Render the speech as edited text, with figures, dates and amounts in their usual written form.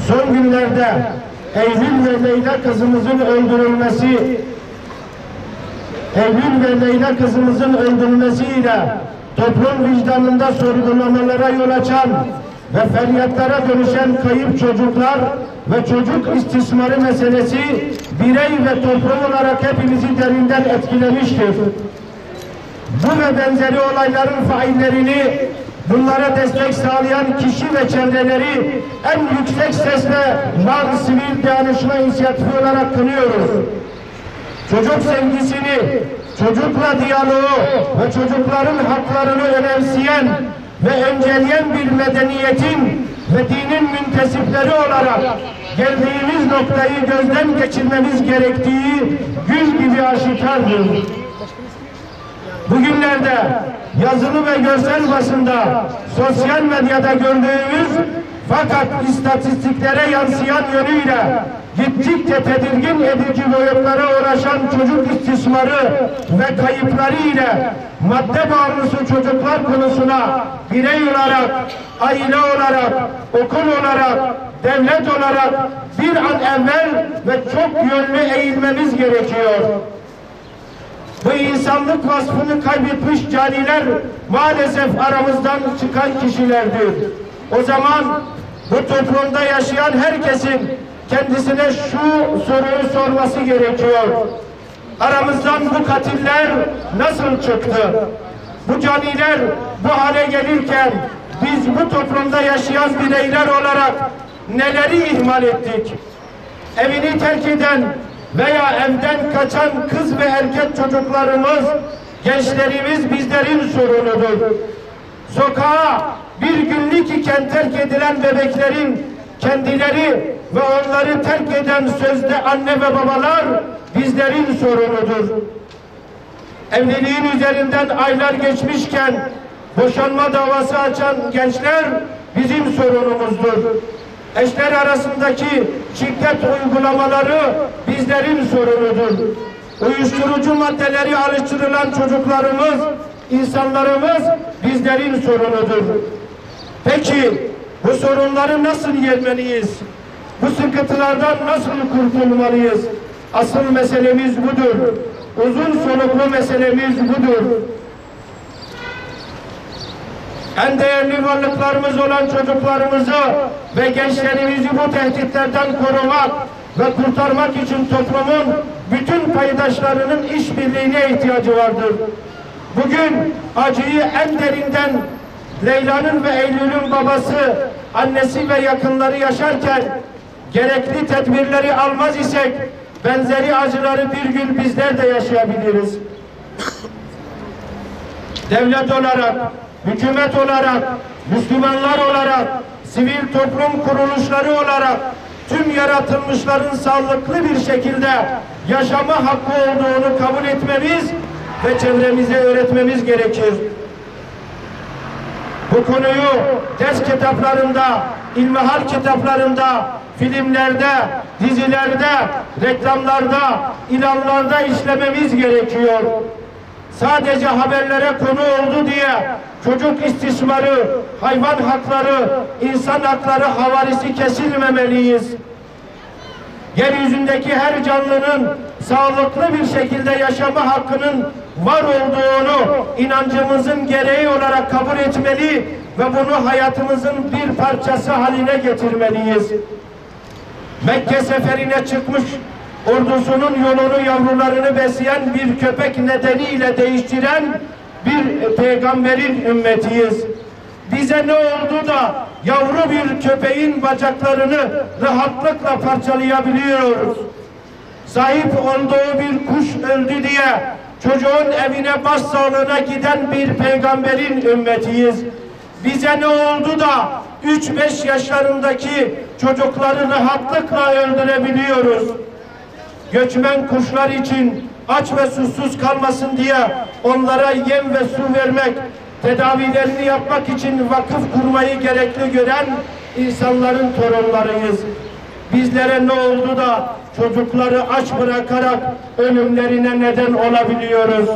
son günlerde Eylül ve Leyla kızımızın öldürülmesiyle toplum vicdanında sorgulamalara yol açan ve feryatlara dönüşen kayıp çocuklar ve çocuk istismarı meselesi birey ve toplum olarak hepimizi derinden etkilemiştir. Bu ve benzeri olayların faillerini, bunlara destek sağlayan kişi ve çevreleri en yüksek sesle Van Sivil Dayanışma İnisiyatifi olarak kınıyoruz. Çocuk sevgisini, çocukla diyaloğu ve çocukların haklarını önemseyen ve önceleyen bir medeniyetin ve dinin müntesipleri olarak geldiğimiz noktayı gözden geçirmemiz gerektiği gün gibi aşikardır. Bugünlerde yazılı ve görsel basında, sosyal medyada gördüğümüz fakat istatistiklere yansıyan yönüyle gittikçe tedirgin edici boyutlara ulaşan çocuk istismarı ve kayıpları ile madde bağımlısı çocuklar konusuna birey olarak, aile olarak, okul olarak, devlet olarak bir an evvel ve çok yönlü eğilmemiz gerekiyor. Bu insanlık vasfını kaybetmiş caniler maalesef aramızdan çıkan kişilerdir. O zaman bu toplumda yaşayan herkesin kendisine şu soruyu sorması gerekiyor. Aramızdan bu katiller nasıl çıktı? Bu caniler bu hale gelirken biz bu toplumda yaşayan bireyler olarak neleri ihmal ettik? Evini terk eden veya evden kaçan kız ve erkek çocuklarımız, gençlerimiz bizlerin sorunudur. Sokağa bir günlük iken terk edilen bebeklerin kendileri ve onları terk eden sözde anne ve babalar bizlerin sorunudur. Evliliğin üzerinden aylar geçmişken boşanma davası açan gençler bizim sorunumuzdur. Eşler arasındaki şiddet uygulamaları bizlerin sorunudur. Uyuşturucu maddeleri alıştırılan çocuklarımız, insanlarımız bizlerin sorunudur. Peki bu sorunları nasıl yenmeliyiz? Bu sıkıntılardan nasıl kurtulmalıyız? Asıl meselemiz budur. Uzun soluklu meselemiz budur. En değerli varlıklarımız olan çocuklarımızı ve gençlerimizi bu tehditlerden korumak ve kurtarmak için toplumun bütün paydaşlarının işbirliğine ihtiyacı vardır. Bugün acıyı en derinden Leyla'nın ve Eylül'ün babası, annesi ve yakınları yaşarken gerekli tedbirleri almaz isek benzeri acıları bir gün bizler de yaşayabiliriz. Devlet olarak, hükümet olarak, Müslümanlar olarak, sivil toplum kuruluşları olarak tüm yaratılmışların sağlıklı bir şekilde yaşama hakkı olduğunu kabul etmemiz ve çevremize öğretmemiz gerekir. Bu konuyu ders kitaplarında, ilmihal kitaplarında, filmlerde, dizilerde, reklamlarda, ilanlarda işlememiz gerekiyor. Sadece haberlere konu oldu diye çocuk istismarı, hayvan hakları, insan hakları havarisi kesilmemeliyiz. Yeryüzündeki her canlının sağlıklı bir şekilde yaşama hakkının var olduğunu inancımızın gereği olarak kabul etmeli ve bunu hayatımızın bir parçası haline getirmeliyiz. Mekke seferine çıkmış ordusunun yolunu, yavrularını besleyen bir köpek nedeniyle değiştiren bir peygamberin ümmetiyiz. Bize ne oldu da yavru bir köpeğin bacaklarını rahatlıkla parçalayabiliyoruz? Sahip olduğu bir kuş öldü diye çocuğun evine başsağlığına giden bir peygamberin ümmetiyiz. Bize ne oldu da 3-5 yaşlarındaki çocukları rahatlıkla öldürebiliyoruz? Göçmen kuşlar için aç ve susuz kalmasın diye onlara yem ve su vermek, tedavilerini yapmak için vakıf kurmayı gerekli gören insanların torunlarıyız. Bizlere ne oldu da çocukları aç bırakarak ölümlerine neden olabiliyoruz?